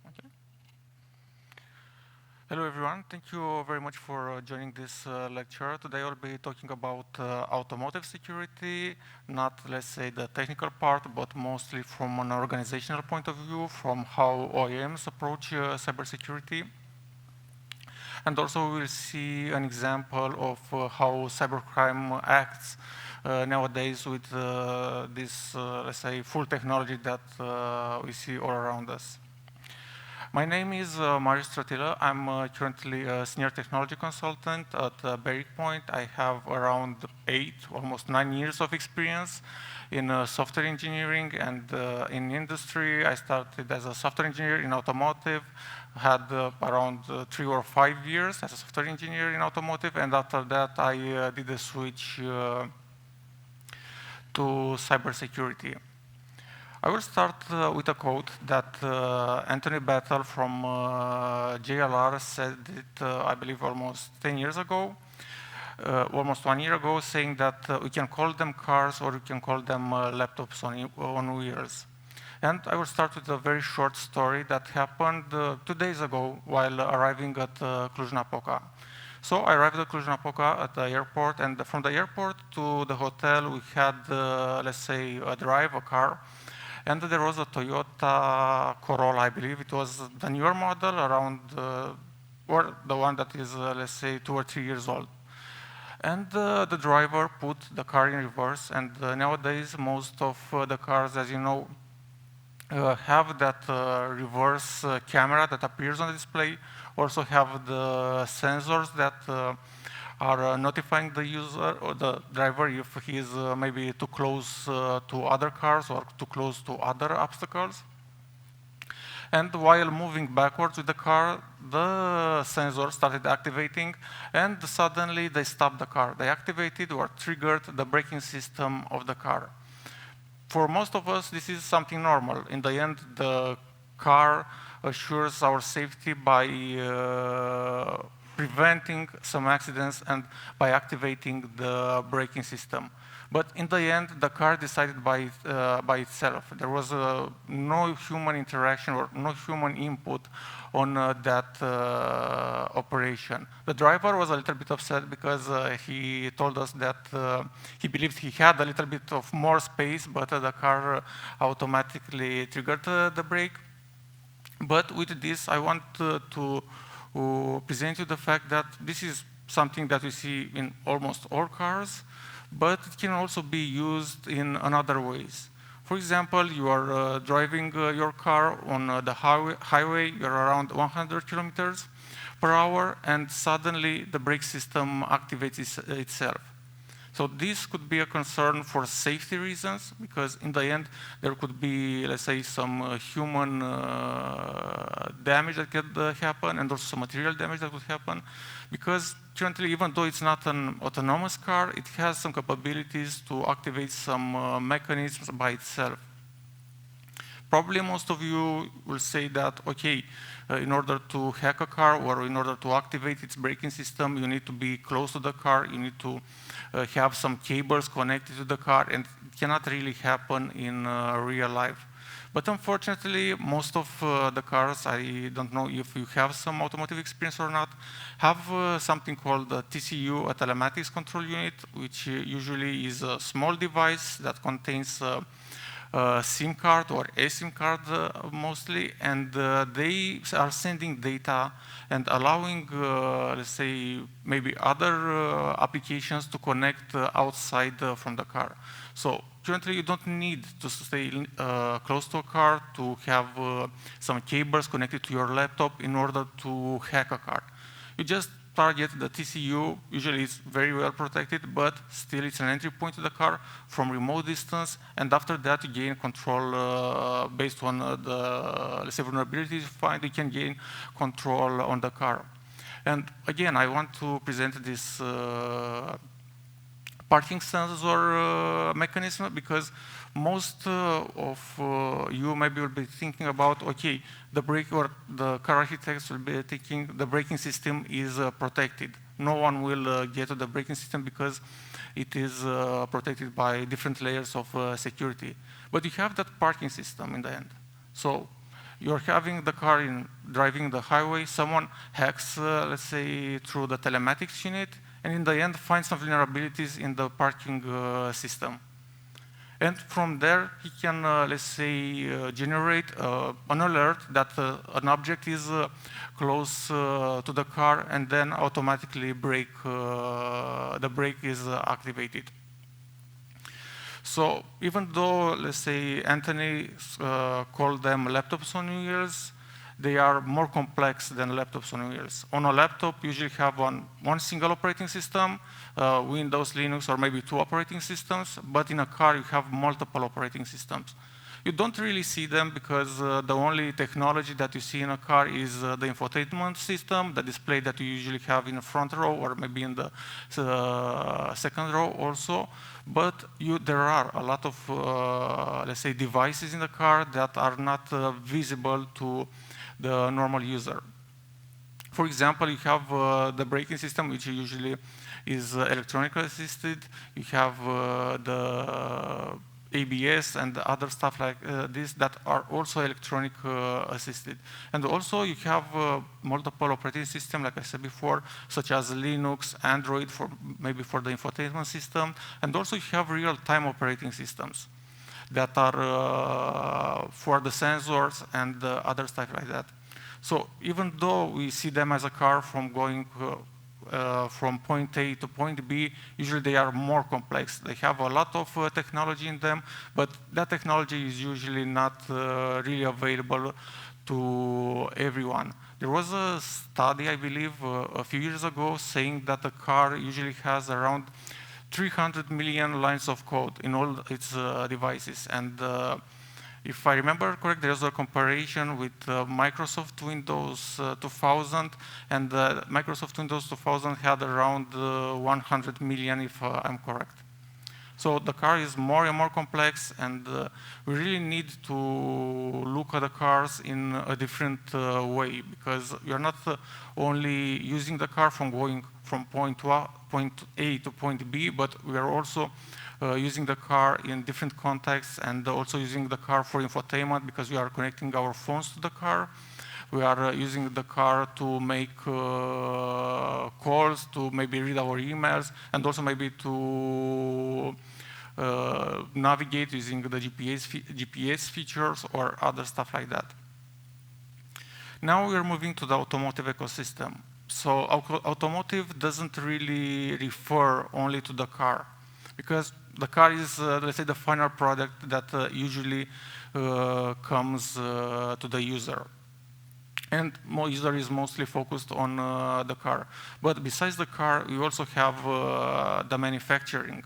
Okay. Hello, everyone. Thank you very much for joining this lecture. Today I'll be talking about automotive security, not, let's say, the technical part, but mostly from an organizational point of view, from how OEMs approach cybersecurity. And also we'll see an example of how cybercrime acts nowadays with this, let's say, full technology that we see all around us. My name is Marius-Daniel. I'm currently a senior technology consultant at Point. I have around 8, almost 9 years of experience in software engineering and in industry. I started as a software engineer in automotive, had around 3 or 5 years as a software engineer in automotive, and after that I did a switch to cybersecurity. I will start with a quote that Anthony Battle from JLR said it, I believe, almost 10 years ago, almost 1 year ago, saying that we can call them cars or we can call them laptops on wheels. And I will start with a very short story that happened 2 days ago while arriving at Cluj-Napoca. So I arrived at Cluj-Napoca at the airport, and from the airport to the hotel we had, let's say, a car. And there was a Toyota Corolla, I believe. It was the newer model, around, or the one that is, let's say, 2 or 3 years old. And the driver put the car in reverse. And nowadays, most of the cars, as you know, have that reverse camera that appears on the display. Also have the sensors that are notifying the user or the driver if he is maybe too close to other cars or too close to other obstacles. And while moving backwards with the car, the sensor started activating, and suddenly they stopped the car. They activated or triggered the braking system of the car. For most of us, this is something normal. In the end, the car assures our safety by preventing some accidents and by activating the braking system. But in the end, the car decided by itself. There was no human interaction or no human input on that operation. The driver was a little bit upset because he told us that he believed he had a little bit of more space, but the car automatically triggered the brake. But with this, I want to present you the fact that this is something that we see in almost all cars, but it can also be used in another ways. For example, you are driving your car on the highway, you're around 100 kilometers per hour, and suddenly the brake system activates itself. So this could be a concern for safety reasons, because in the end, there could be, let's say, some human damage that could happen, and also some material damage that could happen, because currently, even though it's not an autonomous car, it has some capabilities to activate some mechanisms by itself. Probably most of you will say that, okay, in order to hack a car or in order to activate its braking system, you need to be close to the car, you need to have some cables connected to the car, and it cannot really happen in real life. But unfortunately, most of the cars, I don't know if you have some automotive experience or not, have something called the TCU, a telematics control unit, which usually is a small device that contains SIM card or eSIM card mostly, and they are sending data and allowing, let's say, maybe other applications to connect outside from the car. So currently, you don't need to stay close to a car to have some cables connected to your laptop in order to hack a car. You just target the TCU. Usually it's very well protected, but still it's an entry point to the car from remote distance, and after that you gain control based on the, let's say, vulnerabilities you find. You can gain control on the car. And again, I want to present this parking sensor mechanism, because most of you maybe will be thinking about, okay, the brake or the car architects will be thinking the braking system is protected. No one will get to the braking system because it is protected by different layers of security. But you have that parking system in the end. So You're having the car driving the highway, someone hacks, let's say, through the telematics unit, and in the end finds some vulnerabilities in the parking system. And from there, he can, let's say, generate an alert that an object is close to the car, and then automatically the brake is activated. So even though, let's say, Anthony called them laptops on wheels, they are more complex than laptops on wheels. On a laptop, you usually have one single operating system, Windows, Linux, or maybe 2 operating systems, but in a car, you have multiple operating systems. You don't really see them because the only technology that you see in a car is the infotainment system, the display that you usually have in the front row or maybe in the second row also. But there are a lot of, let's say, devices in the car that are not visible to the normal user. For example, you have the braking system, which usually is electronically assisted. You have the ABS and other stuff like this that are also electronic assisted. And also you have multiple operating systems, like I said before, such as Linux, Android, maybe for the infotainment system. And also you have real-time operating systems that are for the sensors and other stuff like that. So even though we see them as a car from going from point A to point B, usually they are more complex. They have a lot of technology in them, but that technology is usually not really available to everyone. There was a study, I believe, a few years ago saying that a car usually has around 300 million lines of code in all its devices. And if I remember correct, there's a comparison with Microsoft Windows 2000, and Microsoft Windows 2000 had around 100 million, if I'm correct. So the car is more and more complex, and we really need to look at the cars in a different way, because you're not only using the car from going from point A to point B, but we are also using the car in different contexts, and also using the car for infotainment, because we are connecting our phones to the car. We are using the car to make calls, to maybe read our emails, and also maybe to navigate using the GPS features or other stuff like that. Now we are moving to the automotive ecosystem. So automotive doesn't really refer only to the car, because the car is, let's say, the final product that usually comes to the user. And user is mostly focused on the car. But besides the car, we also have the manufacturing.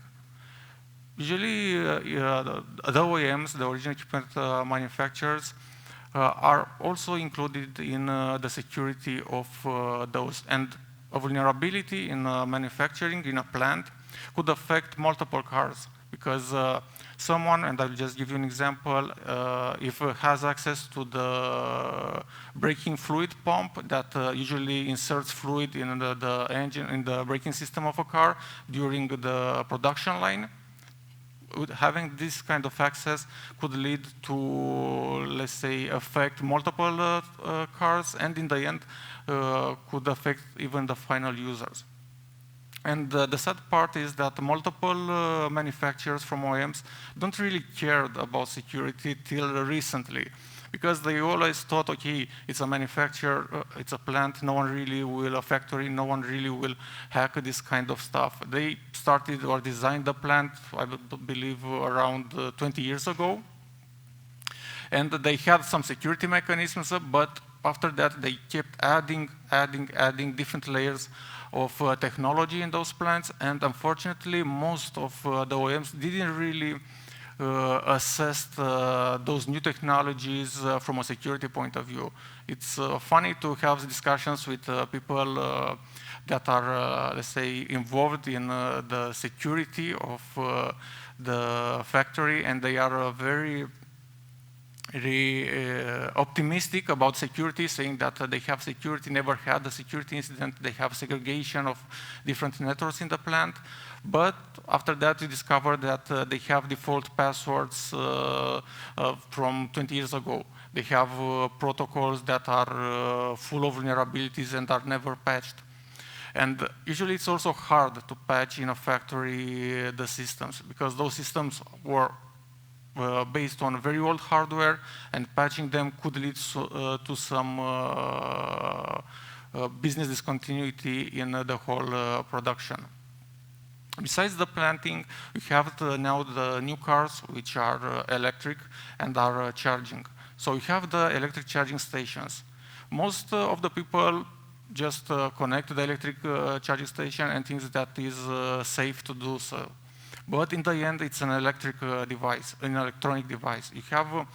Usually, the OEMs, the original equipment manufacturers, are also included in the security of those. And a vulnerability in manufacturing, in a plant, could affect multiple cars. Because someone, and I'll just give you an example, if it has access to the braking fluid pump that usually inserts fluid in the engine, in the braking system of a car during the production line, having this kind of access could lead to, let's say, affect multiple cars, and in the end could affect even the final users. And the sad part is that multiple manufacturers from OEMs don't really care about security till recently, because they always thought, okay, it's a manufacturer, it's a plant, no one really will, a factory, no one really will hack this kind of stuff. They started or designed the plant, I believe, around 20 years ago. And they had some security mechanisms, but after that, they kept adding different layers of technology in those plants, and unfortunately, most of the OEMs didn't really assess those new technologies from a security point of view. It's funny to have discussions with people that are, let's say, involved in the security of the factory, and they are very optimistic about security, saying that they have security, never had a security incident, they have segregation of different networks in the plant. But after that, we discovered that they have default passwords from 20 years ago. They have protocols that are full of vulnerabilities and are never patched. And usually it's also hard to patch in a factory the systems, because those systems were based on very old hardware, and patching them could lead to some business discontinuity in the whole production. Besides the planting, we have now the new cars, which are electric and are charging. So we have the electric charging stations. Most of the people just connect to the electric charging station and think that is safe to do so. But in the end, it's an electric device, an electronic device. You have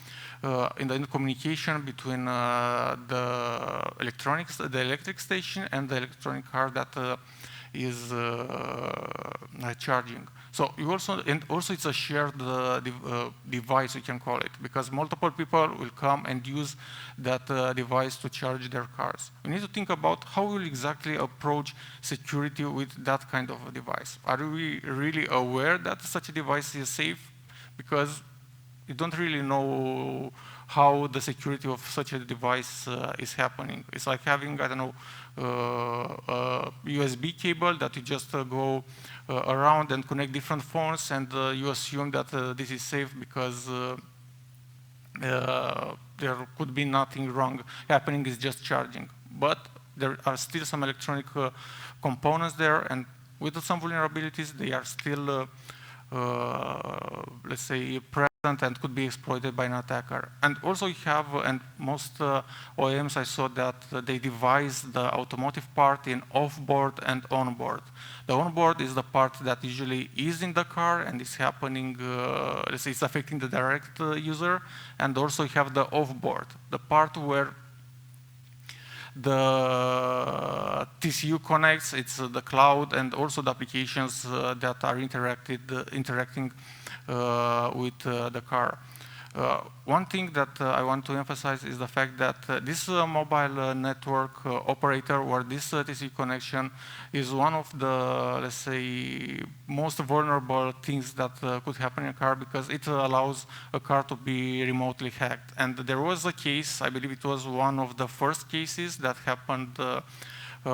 in the end communication between the electric station and the electronic car that is charging. So you also it's a shared device, we can call it, because multiple people will come and use that device to charge their cars. We need to think about how we'll exactly approach security with that kind of a device. Are we really aware that such a device is safe? Because you don't really know how the security of such a device is happening. It's like having, I don't know, a USB cable that you just go around and connect different phones, and you assume that this is safe because there could be nothing wrong happening, it's just charging. But there are still some electronic components there, and with some vulnerabilities, they are still, let's say, present and could be exploited by an attacker. And also you have, and most OEMs I saw that they devise the automotive part in off-board and on-board. The on-board is the part that usually is in the car and is happening, let's say it's affecting the direct user, and also you have the off-board, the part where the TCU connects, it's the cloud, and also the applications that are interacting with the car. One thing that I want to emphasize is the fact that this mobile network operator, or this TCU connection, is one of the, let's say, most vulnerable things that could happen in a car, because it allows a car to be remotely hacked. And there was a case, I believe it was one of the first cases that happened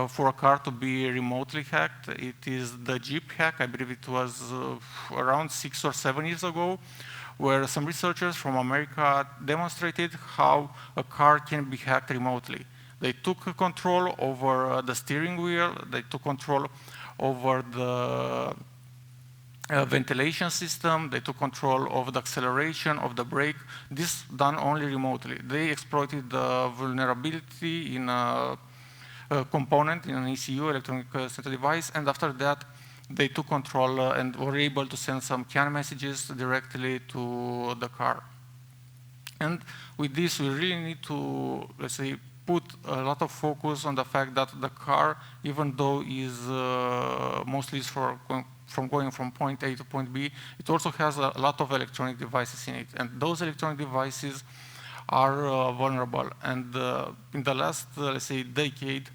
for a car to be remotely hacked. It is the Jeep hack. I believe it was around 6 or 7 years ago, where some researchers from America demonstrated how a car can be hacked remotely. They took control over the steering wheel, they took control over the ventilation system, they took control of the acceleration, of the brake. This done only remotely. They exploited the vulnerability in a component in an ECU, electronic central device, and after that they took control and were able to send some CAN messages directly to the car. And with this, we really need to, let's say, put a lot of focus on the fact that the car, even though is mostly from going from point A to point B, it also has a lot of electronic devices in it, and those electronic devices are vulnerable. And in the last, let's say, decade,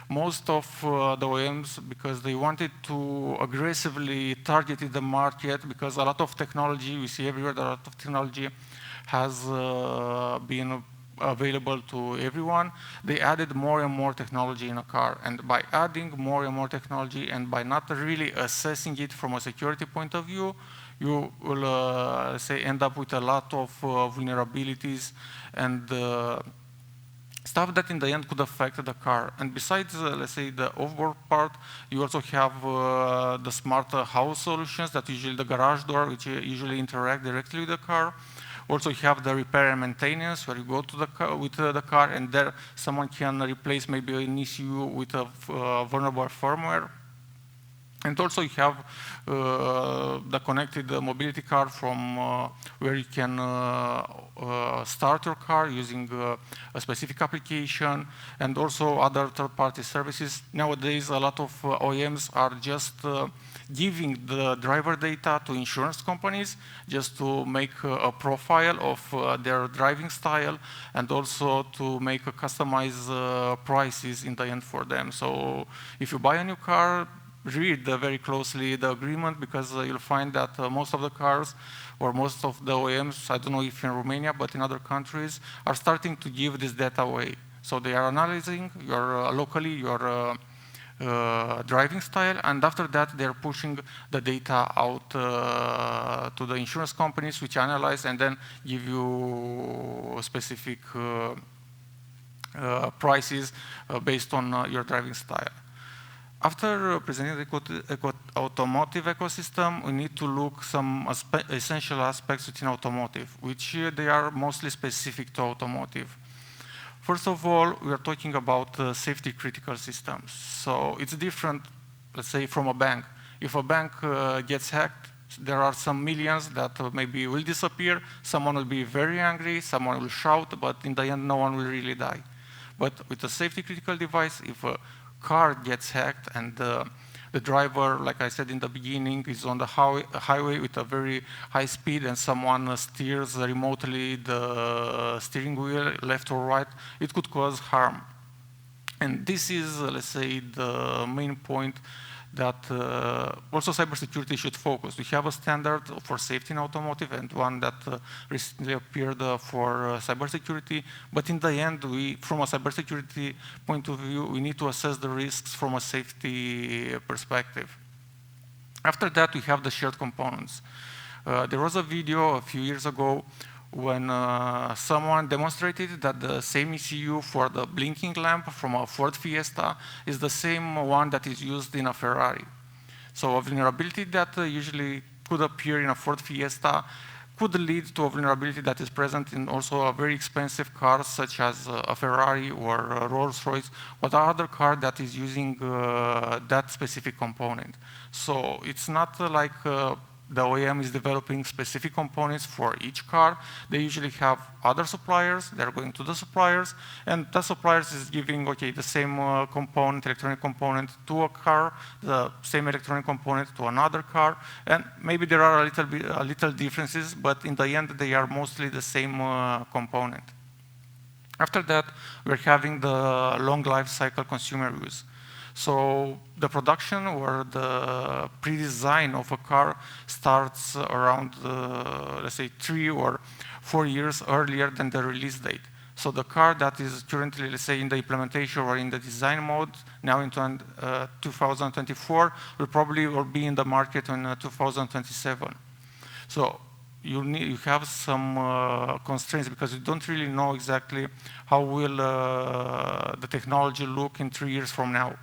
most of the OEMs, because they wanted to aggressively target the market, because a lot of technology, we see everywhere that a lot of technology has been available to everyone, they added more and more technology in a car. And by adding more and more technology, and by not really assessing it from a security point of view, you will, say, end up with a lot of vulnerabilities and stuff that in the end could affect the car. And besides, let's say, the off-board part, you also have the smart house solutions that usually the garage door, which usually interact directly with the car. Also, you have the repair and maintenance, where you go to the car, with the car, and there someone can replace maybe an issue with a vulnerable firmware. And also you have the connected mobility car from where you can start your car using a specific application, and also other third-party services. Nowadays, a lot of OEMs are just giving the driver data to insurance companies just to make a profile of their driving style, and also to make a customized prices in the end for them. So if you buy a new car, read very closely the agreement, because you'll find that most of the cars or most of the OEMs, I don't know if in Romania, but in other countries, are starting to give this data away. So they are analyzing your locally your driving style, and after that they're pushing the data out to the insurance companies, which analyze and then give you specific prices based on your driving style. After presenting the automotive ecosystem, we need to look some essential aspects within automotive, which they are mostly specific to automotive. First of all, we are talking about safety critical systems. So it's different, let's say, from a bank. If a bank gets hacked, there are some millions that maybe will disappear. Someone will be very angry, someone will shout, but in the end, no one will really die. But with a safety critical device, if a car gets hacked and the driver, like I said in the beginning, is on the highway with a very high speed and someone steers remotely the steering wheel left or right, it could cause harm. And this is, let's say, the main point that also cybersecurity should focus. We have a standard for safety in automotive and one that recently appeared for cybersecurity. But in the end, from a cybersecurity point of view, we need to assess the risks from a safety perspective. After that, we have the shared components. There was a video a few years ago when someone demonstrated that the same ECU for the blinking lamp from a Ford Fiesta is the same one that is used in a Ferrari. So a vulnerability that usually could appear in a Ford Fiesta could lead to a vulnerability that is present in also a very expensive car such as a Ferrari or a Rolls-Royce, but other car that is using that specific component. So it's not like the OEM is developing specific components for each car. They usually have other suppliers. They're going to the suppliers, and the suppliers is giving, okay, the same component, electronic component to a car, the same electronic component to another car, and maybe there are a little differences, but in the end, they are mostly the same component. After that, we're having the long life cycle consumer use. So the production or the pre-design of a car starts around, let's say, 3 or 4 years earlier than the release date. So the car that is currently, let's say, in the implementation or in the design mode, now in 2024, will probably be in the market in 2027. So you have some constraints because you don't really know exactly how will the technology look in 3 years from now.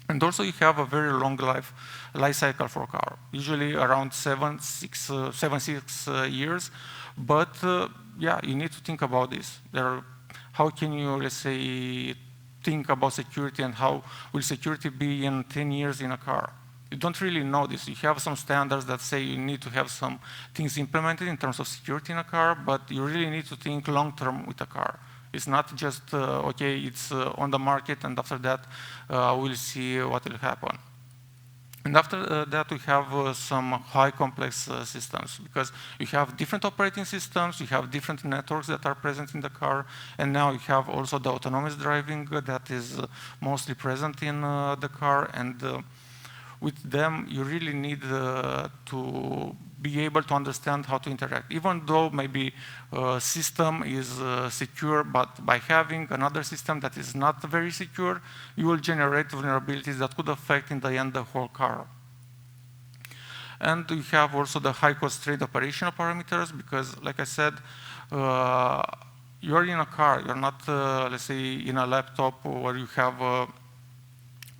And also you have a very long life cycle for a car, usually around 6 years. But yeah, you need to think about this. How can you, let's say, think about security and how will security be in 10 years in a car? You don't really know this. You have some standards that say you need to have some things implemented in terms of security in a car, but you really need to think long term with a car. It's not just, okay, it's on the market, and after that, we'll see what will happen. And after that, we have some high complex systems, because you have different operating systems, you have different networks that are present in the car, and now you have also the autonomous driving that is mostly present in the car, and with them, you really need to be able to understand how to interact. Even though maybe a system is secure, but by having another system that is not very secure, you will generate vulnerabilities that could affect in the end the whole car. And we have also the high constrained operational parameters, because like I said, you're in a car, you're not, let's say, in a laptop where you have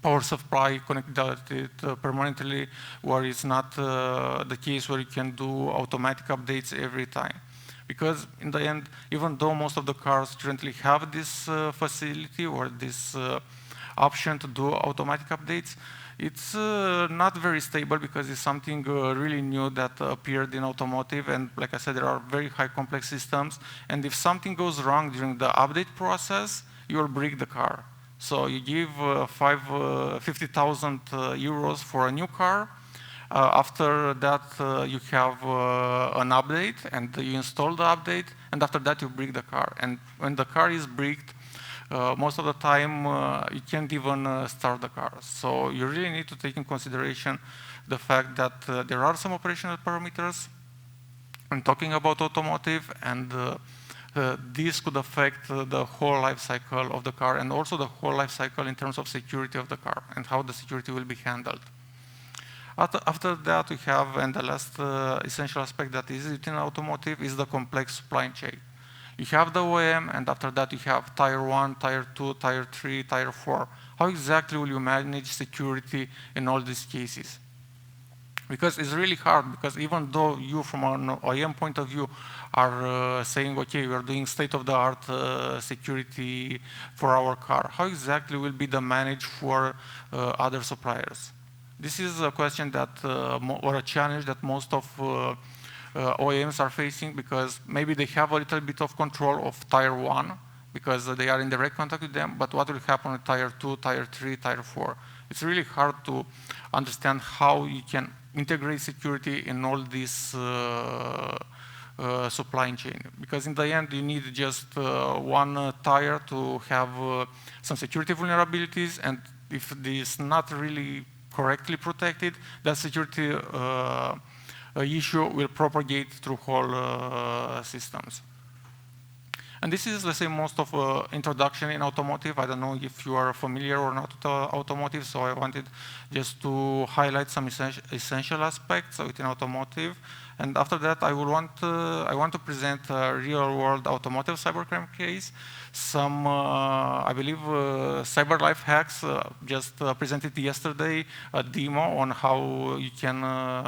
power supply connected permanently, where it's not the case where you can do automatic updates every time. Because in the end, even though most of the cars currently have this facility or this option to do automatic updates, it's not very stable because it's something really new that appeared in automotive. And like I said, there are very high complex systems. And if something goes wrong during the update process, you will break the car. So you give 50,000 euros for a new car. After that, you have an update, and you install the update, and after that, you break the car. And when the car is bricked, most of the time you can't even start the car. So you really need to take in consideration the fact that there are some operational parameters. I'm talking about automotive, and this could affect the whole life cycle of the car, and also the whole life cycle in terms of security of the car and how the security will be handled. After that, we have, and the last essential aspect that is within automotive is the complex supply chain. You have the OEM, and after that you have Tier 1, Tier 2, Tier 3, Tier 4. How exactly will you manage security in all these cases? Because it's really hard, because even though you, from an OEM point of view, are saying, okay, we are doing state-of-the-art security for our car, how exactly will be the manage for other suppliers? This is a question that, or a challenge that most of OEMs are facing, because maybe they have a little bit of control of Tier 1, because they are in direct contact with them, but what will happen with Tier 2, Tier 3, Tier 4? It's really hard to understand how you can integrate security in all this supply chain, because in the end you need just one tire to have some security vulnerabilities, and if this is not really correctly protected, that security issue will propagate through whole systems. And this is, let's say, most of introduction in automotive. I don't know if you are familiar or not with automotive, so I wanted just to highlight some essential aspects within automotive. And after that, I want to present a real-world automotive cybercrime case. Some, I believe, cyber life hacks just presented yesterday, a demo on how you can,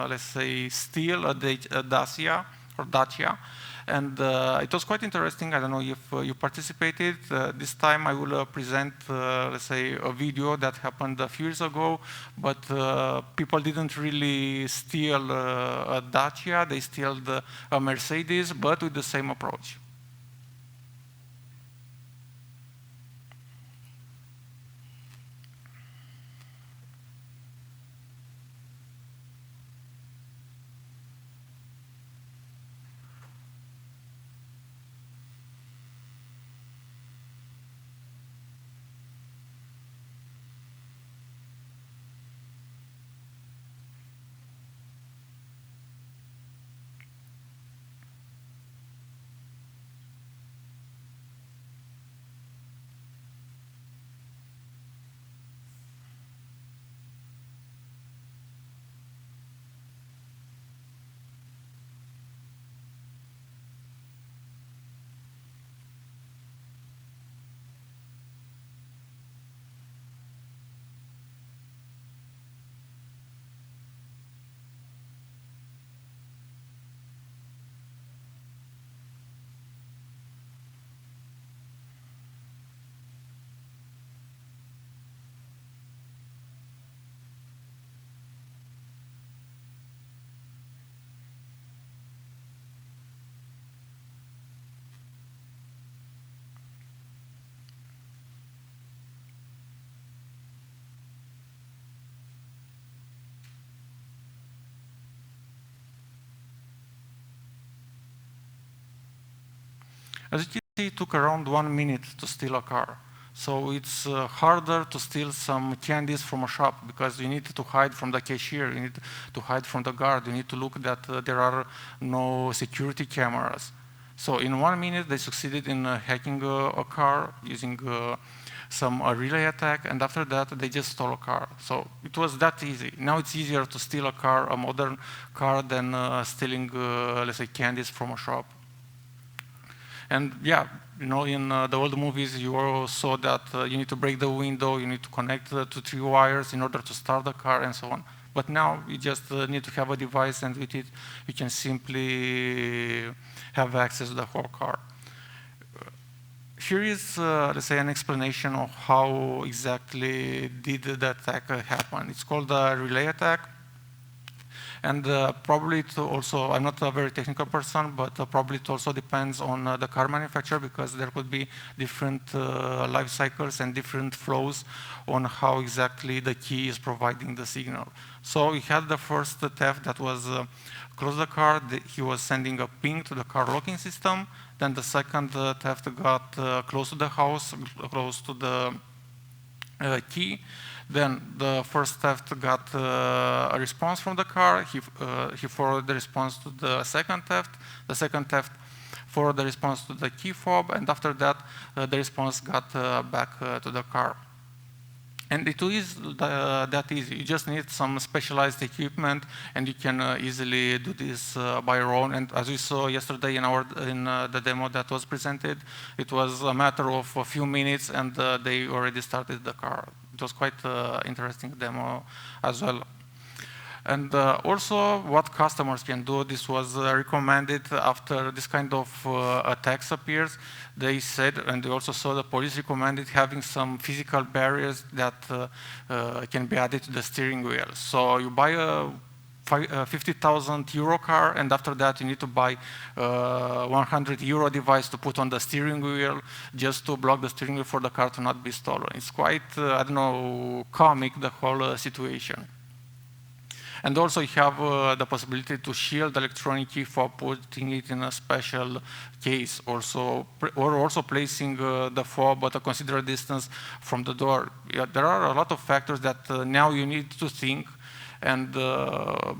let's say, steal a Dacia or Dacia. And it was quite interesting. I don't know if you participated. This time I will present, let's say, a video that happened a few years ago, but people didn't really steal a Dacia. They stole a Mercedes, but with the same approach. As you can see, it took around 1 minute to steal a car. So it's harder to steal some candies from a shop, because you need to hide from the cashier, you need to hide from the guard, you need to look that there are no security cameras. So in 1 minute, they succeeded in hacking a car using some relay attack, and after that, they just stole a car. So it was that easy. Now it's easier to steal a car, a modern car, than stealing, let's say, candies from a shop. And yeah, you know, in the old movies, you all saw that you need to break the window, you need to connect to 3 wires in order to start the car, and so on. But now you just need to have a device, and with it, you can simply have access to the whole car. Here is, let's say, an explanation of how exactly did the attack happen. It's called a relay attack. And probably it also, I'm not a very technical person, but probably it also depends on the car manufacturer, because there could be different life cycles and different flows on how exactly the key is providing the signal. So we had the first theft that was close the car. He was sending a ping to the car locking system. Then the second theft got close to the house, close to the key. Then the first theft got a response from the car. He forwarded the response to the second theft. The second theft forwarded the response to the key fob, and after that, the response got back to the car. And it is that easy. You just need some specialized equipment, and you can easily do this by your own. And as we saw yesterday in the demo that was presented, it was a matter of a few minutes, and they already started the car. It was quite an interesting demo as well. And also, what customers can do, this was recommended after this kind of attacks appears. They said, and they also saw the police recommended having some physical barriers that can be added to the steering wheel. So you buy a 50,000 euro car, and after that you need to buy a 100 euro device to put on the steering wheel just to block the steering wheel for the car to not be stolen. It's quite, I don't know, comic, the whole situation. And also you have the possibility to shield the electronic key for putting it in a special case, or also placing the fob at a considerable distance from the door. Yeah, there are a lot of factors that now you need to think. And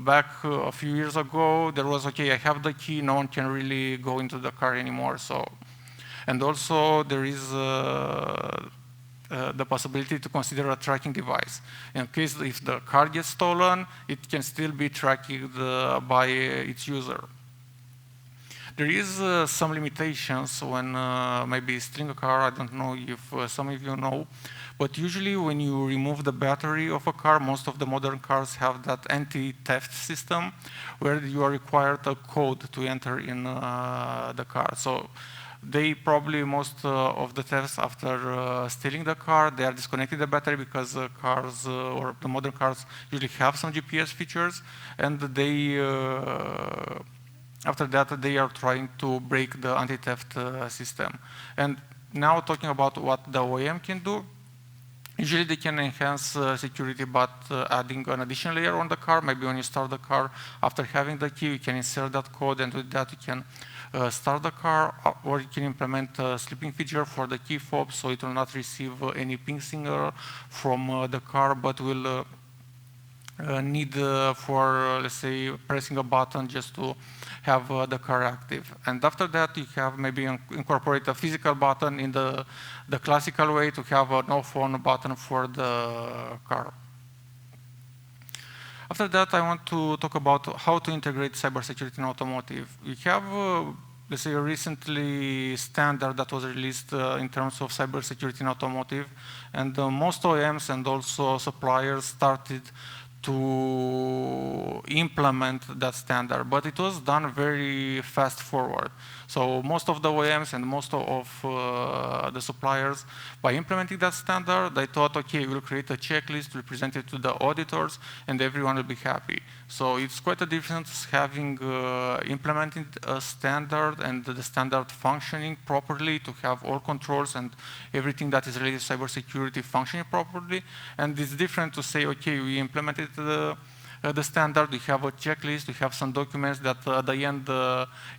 back a few years ago, there was, okay, I have the key, no one can really go into the car anymore. So, and also there is the possibility to consider a tracking device. In case if the car gets stolen, it can still be tracked by its user. There is some limitations when maybe stealing a car. I don't know if some of you know, but usually when you remove the battery of a car, most of the modern cars have that anti-theft system where you are required a code to enter in the car. So they probably, most of the thefts after stealing the car, they are disconnecting the battery, because cars or the modern cars usually have some GPS features, and they after that they are trying to break the anti-theft system. And now talking about what the OEM can do, usually they can enhance security by adding an additional layer on the car. Maybe when you start the car, after having the key, you can insert that code, and with that you can start the car, or you can implement a sleeping feature for the key fob, so it will not receive any ping signal from the car, but will need for, let's say, pressing a button just to have the car active. And after that, you have maybe incorporate a physical button in the classical way to have a no-phone button for the car. After that, I want to talk about how to integrate cybersecurity in automotive. We have, let's say, a recently standard that was released in terms of cybersecurity in automotive, and most OEMs and also suppliers started to implement that standard, but it was done very fast forward. So most of the OEMs and most of the suppliers, by implementing that standard, they thought, okay, we'll create a checklist, we'll present it to the auditors, and everyone will be happy. So it's quite a difference having implemented a standard and the standard functioning properly to have all controls and everything that is related to cybersecurity functioning properly. And it's different to say, okay, we implemented the standard, we have a checklist, we have some documents that at the end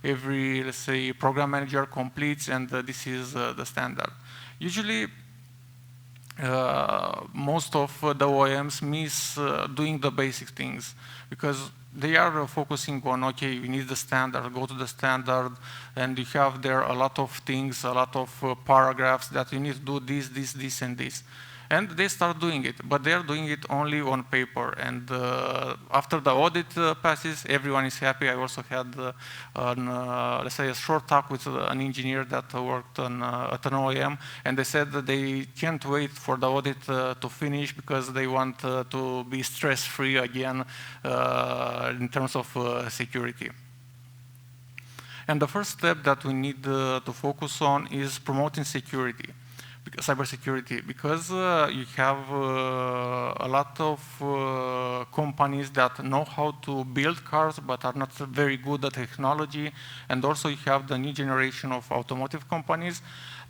every, let's say, program manager completes, and this is the standard. Usually, most of the OEMs miss doing the basic things, because they are focusing on, okay, we need the standard, go to the standard, and you have there a lot of things, a lot of paragraphs that you need to do this, this, this, and this. And they start doing it, but they are doing it only on paper. And after the audit passes, everyone is happy. I also had, let's say, a short talk with an engineer that worked on, at an OEM, and they said that they can't wait for the audit to finish, because they want to be stress-free again in terms of security. And the first step that we need to focus on is promoting security. cybersecurity, because you have a lot of companies that know how to build cars but are not very good at technology, and also you have the new generation of automotive companies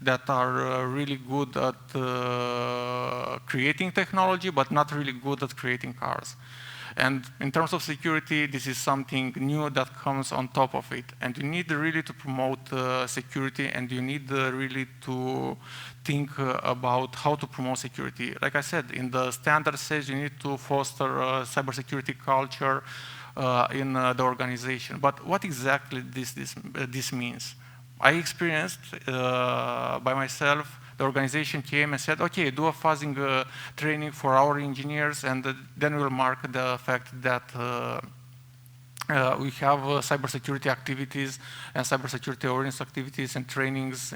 that are really good at creating technology but not really good at creating cars. And in terms of security, this is something new that comes on top of it. And you need really to promote security, and you need really to think about how to promote security. Like I said, in the standard stage, you need to foster a cybersecurity culture in the organization. But what exactly this means? I experienced by myself. The organization came and said, okay, do a fuzzing training for our engineers, and then we'll mark the fact that we have cybersecurity activities and cybersecurity awareness activities and trainings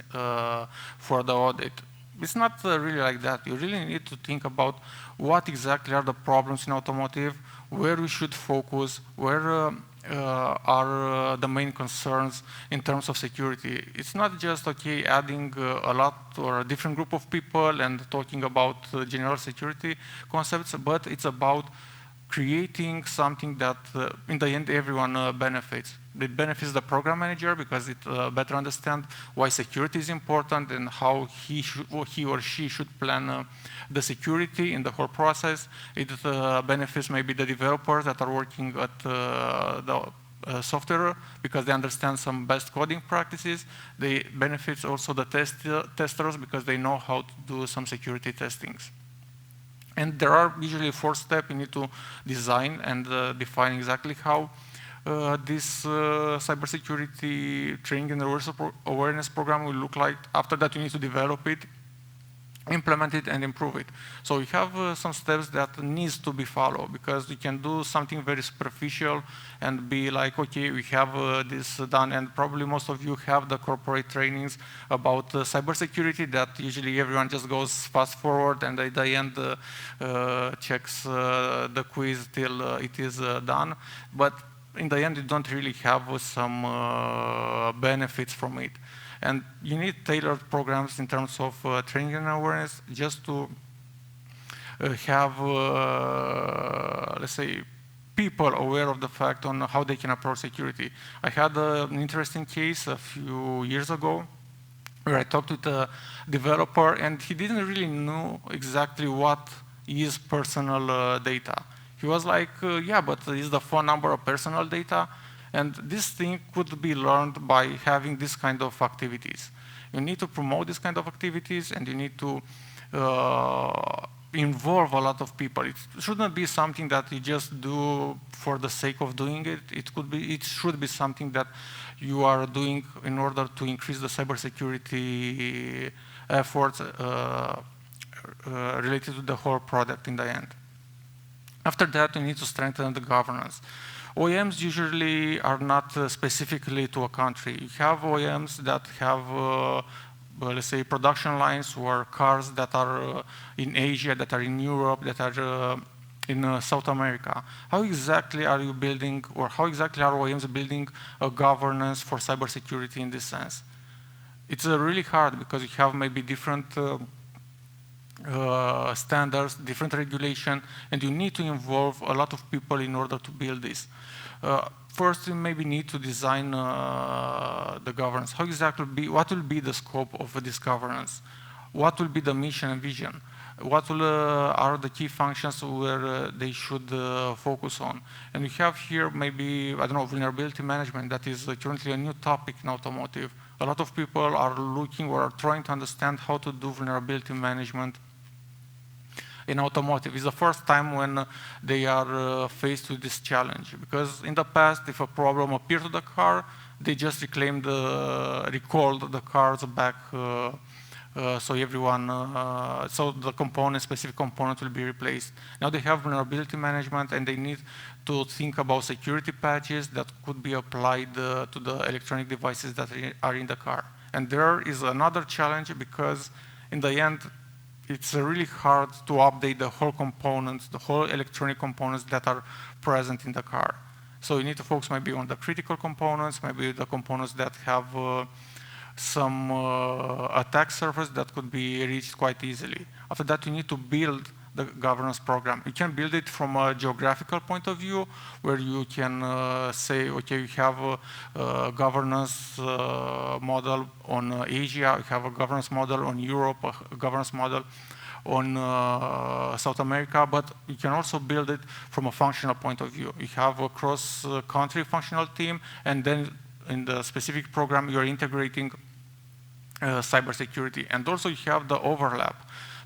for the audit. It's not really like that. You really need to think about what exactly are the problems in automotive, where we should focus, where are the main concerns in terms of security. It's not just, okay, adding a lot or a different group of people and talking about general security concepts, but it's about creating something that, in the end, everyone benefits. It benefits the program manager because it better understands why security is important and how he or she should plan the security in the whole process. It benefits maybe the developers that are working at the software because they understand some best coding practices. They benefits also the testers because they know how to do some security testings. And there are usually 4 steps. You need to design and define exactly how this cybersecurity training and awareness program will look like. After that, you need to develop it, implement it, and improve it. So we have some steps that needs to be followed, because you can do something very superficial and be like, okay, we have this done, and probably most of you have the corporate trainings about cybersecurity that usually everyone just goes fast forward and at the end checks the quiz till it is done. But in the end, you don't really have some benefits from it. And you need tailored programs in terms of training and awareness just to have, let's say, people aware of the fact on how they can approach security. I had an interesting case a few years ago where I talked with a developer, and he didn't really know exactly what is personal data. He was like, yeah, but is the phone number a personal data? And this thing could be learned by having this kind of activities. You need to promote this kind of activities, and you need to involve a lot of people. It shouldn't be something that you just do for the sake of doing it. It should be something that you are doing in order to increase the cybersecurity efforts related to the whole product in the end. After that, you need to strengthen the governance. OEMs usually are not specifically to a country. You have OEMs that have, let's say, production lines or cars that are in Asia, that are in Europe, that are in South America. How exactly are you building, or how exactly are OEMs building a governance for cybersecurity in this sense? It's really hard because you have maybe different standards, different regulation, and you need to involve a lot of people in order to build this. First, you maybe need to design the governance. How exactly what will be the scope of this governance? What will be the mission and vision? What are the key functions where they should focus on? And we have here maybe, I don't know, vulnerability management. That is currently a new topic in automotive. A lot of people are looking or are trying to understand how to do vulnerability management in automotive. It's the first time when they are faced with this challenge, because in the past, if a problem appeared to the car, they just recalled the cars back, so the specific component will be replaced. Now they have vulnerability management, and they need to think about security patches that could be applied to the electronic devices that are in the car. And there is another challenge, because in the end, it's really hard to update the whole components, the whole electronic components that are present in the car. So you need to focus maybe on the critical components, maybe the components that have some attack surface that could be reached quite easily. After that, you need to build the governance program. You can build it from a geographical point of view, where you can say, okay, we have a governance model on Asia, we have a governance model on Europe, a governance model on South America, but you can also build it from a functional point of view. You have a cross-country functional team, and then in the specific program, you're integrating cybersecurity. And also you have the overlap,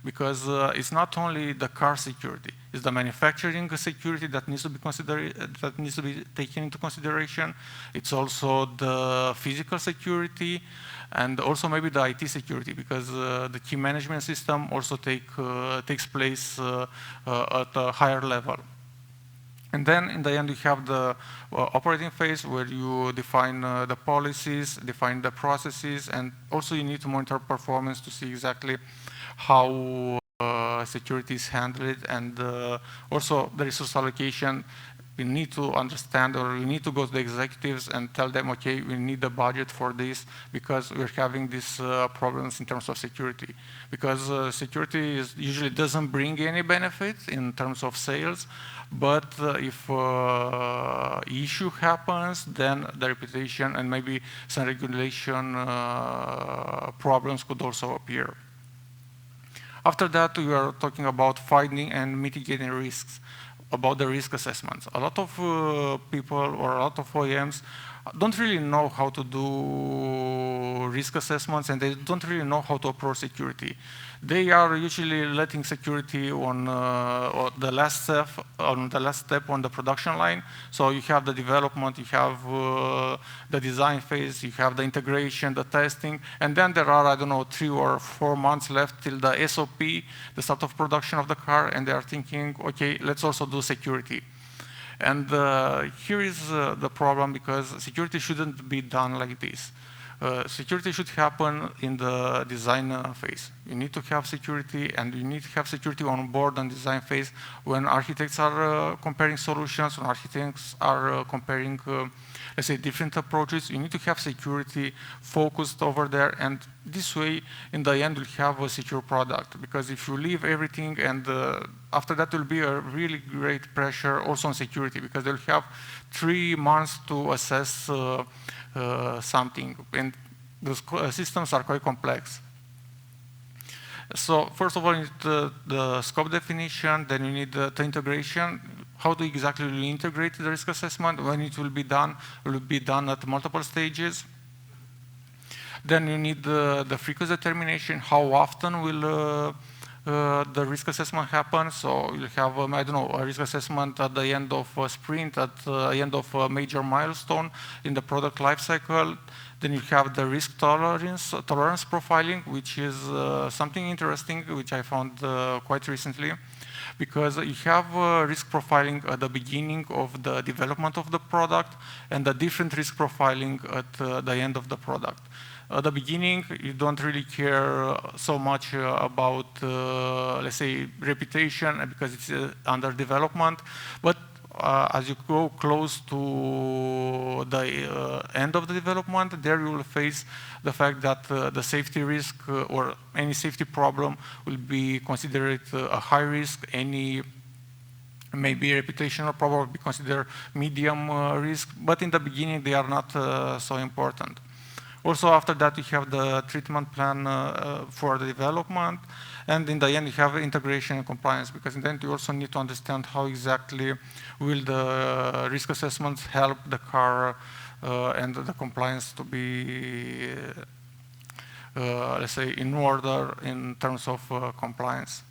because it's not only the car security, it's the manufacturing security that needs to be taken into consideration. It's also the physical security, and also maybe the IT security, because the key management system also takes place at a higher level. And then in the end, you have the operating phase, where you define the policies, define the processes, and also you need to monitor performance to see exactly how security is handled, and also the resource allocation. We need to understand, or we need to go to the executives and tell them, okay, we need a budget for this because we're having these problems in terms of security. Because security usually doesn't bring any benefits in terms of sales, but if issue happens, then the reputation and maybe some regulation problems could also appear. After that, we are talking about finding and mitigating risks, about the risk assessments. A lot of people or a lot of OEMs don't really know how to do risk assessments, and they don't really know how to approach security. They are usually letting security on the last step on the production line. So you have the development, you have the design phase, you have the integration, the testing, and then there are, I don't know, 3 or 4 months left till the SOP, the start of production of the car, and they are thinking, okay, let's also do security. And here is the problem, because security shouldn't be done like this. Security should happen in the design phase. You need to have security, and you need to have security on board on design phase when architects are comparing solutions, when architects are comparing, let's say, different approaches. You need to have security focused over there, and this way, in the end, you'll have a secure product. Because if you leave everything, and after that, there will be a really great pressure also on security, because they'll have 3 months to assess something, and those systems are quite complex. So first of all, you need the scope definition, then you need the integration. How do exactly you integrate the risk assessment? When it will be done? Will it be done at multiple stages? Then you need the frequency determination. How often will the risk assessment happen? So you'll have, I don't know, a risk assessment at the end of a sprint, at the end of a major milestone in the product lifecycle. Then you have the risk tolerance profiling, which is something interesting, which I found quite recently. Because you have risk profiling at the beginning of the development of the product, and the different risk profiling at the end of the product. At the beginning, you don't really care so much about, let's say, reputation, because it's under development. But as you go close to the end of the development, there you will face the fact that the safety risk or any safety problem will be considered a high risk. Any maybe reputational problem will be considered medium risk. But in the beginning, they are not so important. Also, after that, you have the treatment plan for the development. And in the end, you have integration and compliance, because in the end, you also need to understand how exactly will the risk assessments help the car and the compliance to be, let's say, in order in terms of compliance.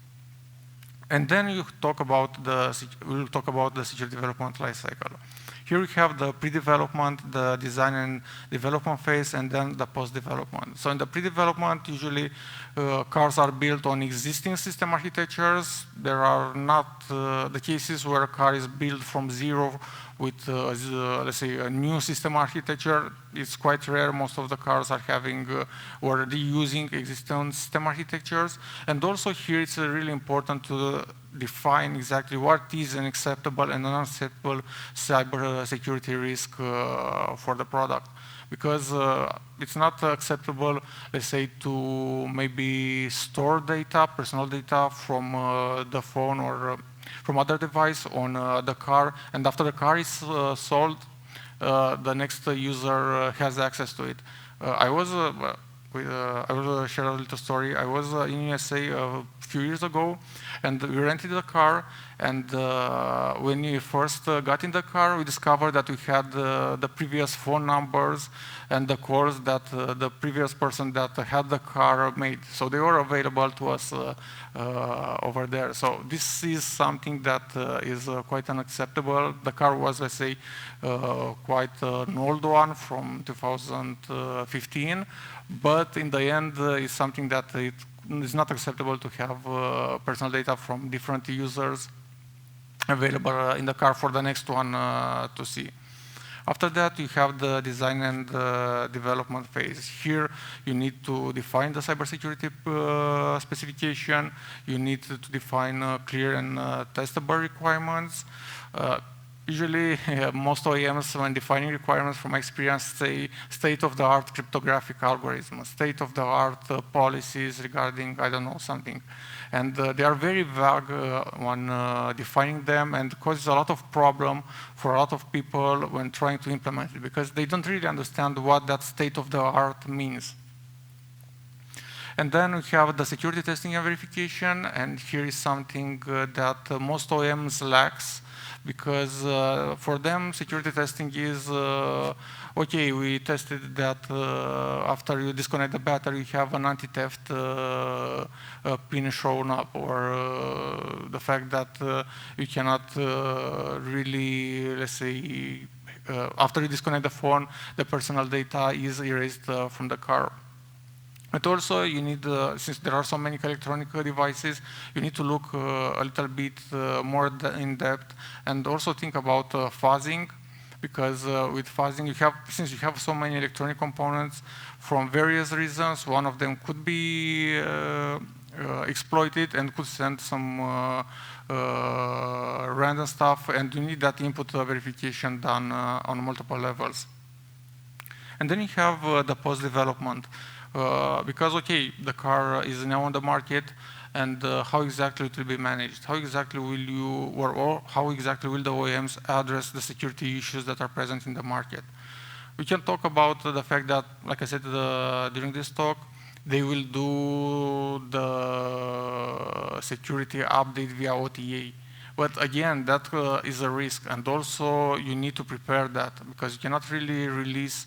And then we'll talk about the security development lifecycle. Here we have the pre-development, the design and development phase, and then the post-development. So in the pre-development, usually cars are built on existing system architectures. There are not the cases where a car is built from zero with, let's say, a new system architecture. It's quite rare. Most of the cars are having or reusing existing system architectures. And also here it's really important to define exactly what is an acceptable and unacceptable cyber security risk for the product. Because it's not acceptable, let's say, to maybe store data, personal data from the phone or from other device on the car, and after the car is sold, the next user has access to it. I will share a little story. I was in USA a few years ago, and we rented a car. And when we first got in the car, we discovered that we had the previous phone numbers and the calls that the previous person that had the car made. So they were available to us over there. So this is something that is quite unacceptable. The car was, let's say, quite an old one from 2015. But in the end, it's something that it is not acceptable to have personal data from different users available in the car for the next one to see. After that, you have the design and development phase. Here, you need to define the cybersecurity specification. You need to define clear and testable requirements. Usually, most OEMs, when defining requirements, from my experience, say state-of-the-art cryptographic algorithms, state-of-the-art policies regarding, I don't know, something. And they are very vague when defining them, and causes a lot of problem for a lot of people when trying to implement it, because they don't really understand what that state-of-the-art means. And then we have the security testing and verification, and here is something that most OEMs lacks, because for them, security testing is, okay, we tested that after you disconnect the battery, you have an anti-theft pin shown up, or the fact that you cannot really, let's say, after you disconnect the phone, the personal data is erased from the car. But also, you need, since there are so many electronic devices, you need to look a little bit more in depth, and also think about fuzzing, because with fuzzing, since you have so many electronic components, from various reasons, one of them could be exploited and could send some random stuff, and you need that input verification done on multiple levels. And then you have the post-development. Because, okay, the car is now on the market, and how exactly it will be managed? How exactly will you, or how exactly will the OEMs address the security issues that are present in the market? We can talk about the fact that, like I said during this talk, they will do the security update via OTA. But again, that is a risk, and also you need to prepare that, because you cannot really release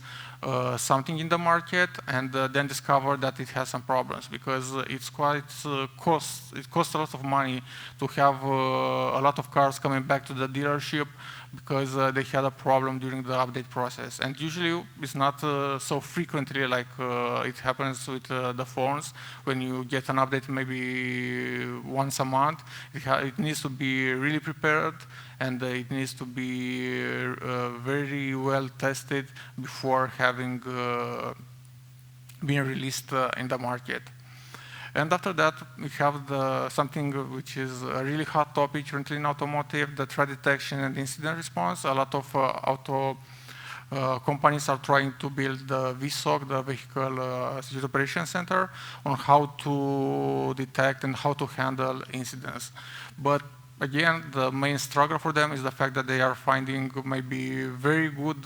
something in the market and then discover that it has some problems, because it's quite it costs a lot of money to have a lot of cars coming back to the dealership because they had a problem during the update process. And usually it's not so frequently like it happens with the phones. When you get an update maybe once a month, it needs to be really prepared, and it needs to be very well tested before having been released in the market. And after that, we have something which is a really hot topic currently in automotive, the threat detection and incident response. A lot of auto companies are trying to build the VSOC, the Vehicle Security Operations Center, on how to detect and how to handle incidents. But again, the main struggle for them is the fact that they are finding maybe very good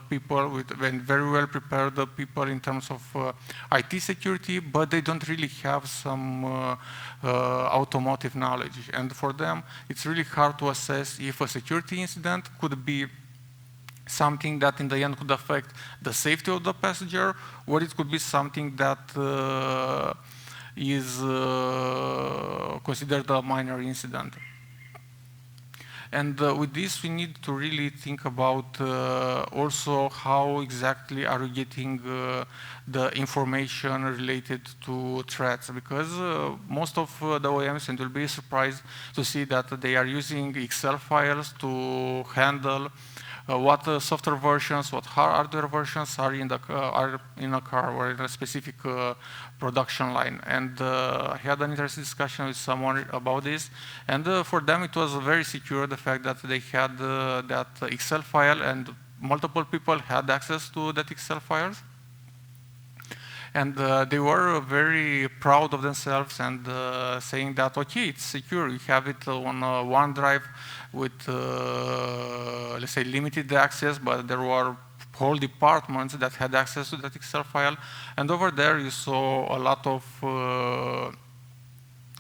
people and very well prepared people in terms of IT security, but they don't really have some automotive knowledge. And for them, it's really hard to assess if a security incident could be something that in the end could affect the safety of the passenger, or it could be something that is considered a minor incident. And with this, we need to really think about also how exactly are we getting the information related to threats, because most of the OEMs, and you'll be surprised to see that they are using Excel files to handle what software versions, what hardware versions are in a car or in a specific production line. And I had an interesting discussion with someone about this. And for them, it was very secure, the fact that they had that Excel file and multiple people had access to that Excel files. And they were very proud of themselves and saying that, okay, it's secure. You have it on OneDrive with, let's say, limited access, but there were whole departments that had access to that Excel file. And over there, you saw a lot of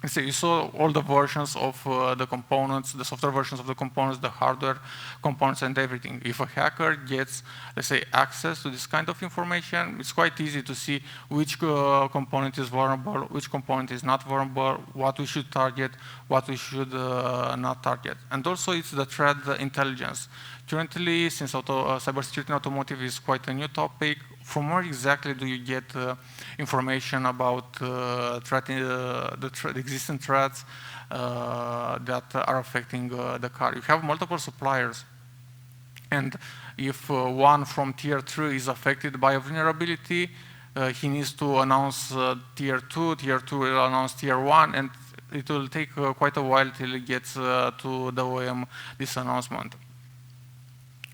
so you saw all the versions of the components, the software versions of the components, the hardware components, and everything. If a hacker gets, let's say, access to this kind of information, it's quite easy to see which component is vulnerable, which component is not vulnerable, what we should target, what we should not target. And also, it's the threat intelligence. Currently, since cybersecurity in automotive is quite a new topic, from where exactly do you get information about the existing threats that are affecting the car? You have multiple suppliers, and if one from tier 3 is affected by a vulnerability, he needs to announce tier 2 will announce tier 1, and it will take quite a while till it gets to the OEM, this announcement.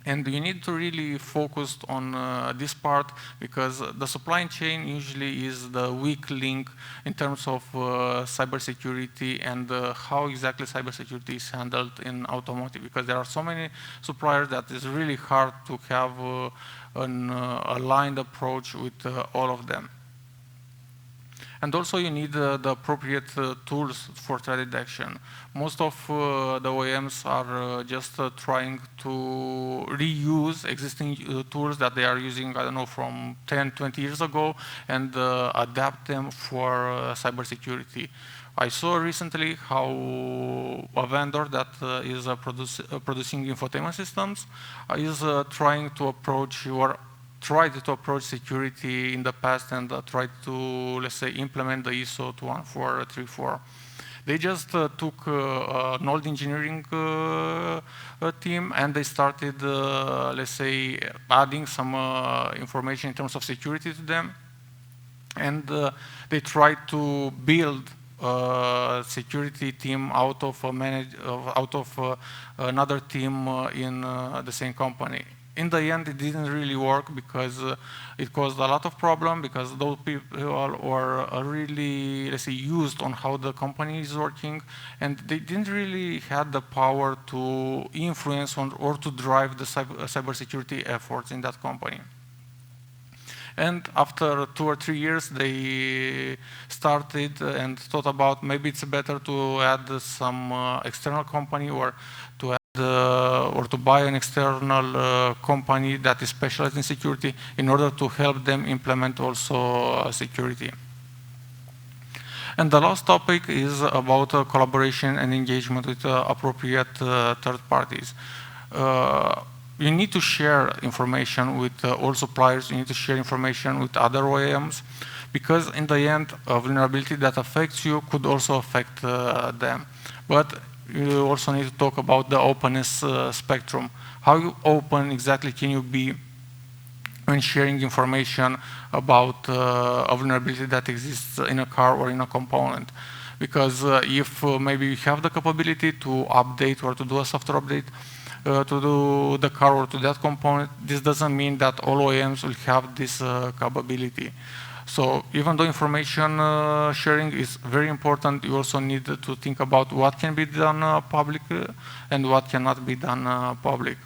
And you need to really focus on this part, because the supply chain usually is the weak link in terms of cybersecurity and how exactly cybersecurity is handled in automotive, because there are so many suppliers that it's really hard to have an aligned approach with all of them. And also you need the appropriate tools for threat detection. Most of the OEMs are just trying to reuse existing tools that they are using, I don't know, from 10, 20 years ago, and adapt them for cybersecurity. I saw recently how a vendor that is producing infotainment systems is trying to approach tried to approach security in the past and tried to, let's say, implement the ISO 21434. They just took an old engineering team and they started, let's say, adding some information in terms of security to them. And they tried to build a security team out of another team in the same company. In the end, it didn't really work because it caused a lot of problem, because those people were really, let's say, used on how the company is working, and they didn't really have the power to influence or to drive the cybersecurity efforts in that company. And after 2 or 3 years, they started and thought about maybe it's better to add some external company or to buy an external company that is specialized in security in order to help them implement also security. And the last topic is about collaboration and engagement with appropriate third parties. You need to share information with all suppliers, you need to share information with other OEMs, because in the end, a vulnerability that affects you could also affect them. But you also need to talk about the openness spectrum. How open exactly can you be when sharing information about a vulnerability that exists in a car or in a component? Because if maybe you have the capability to update or to do a software update to do the car or to that component, this doesn't mean that all OEMs will have this capability. So even though information sharing is very important, you also need to think about what can be done public and what cannot be done public.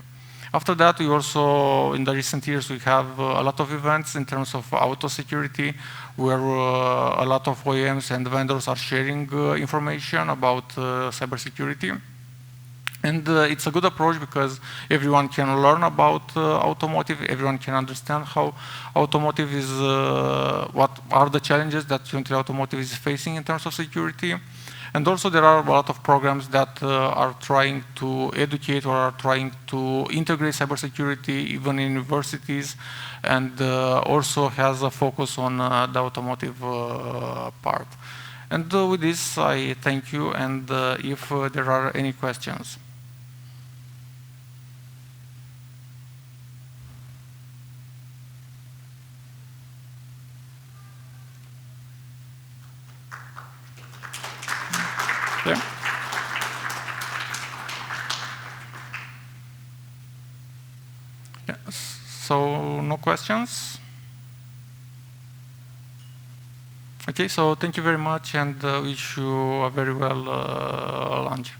After that, we also, in the recent years, we have a lot of events in terms of auto security, where a lot of OEMs and vendors are sharing information about cybersecurity. And it's a good approach because everyone can learn about automotive, everyone can understand how automotive is, what are the challenges that currently automotive is facing in terms of security. And also there are a lot of programs that are trying to educate or are trying to integrate cybersecurity even in universities, and also has a focus on the automotive part. And with this, I thank you, and if there are any questions. Yeah. Yeah. So no questions? Okay, so thank you very much and wish you a very well lunch.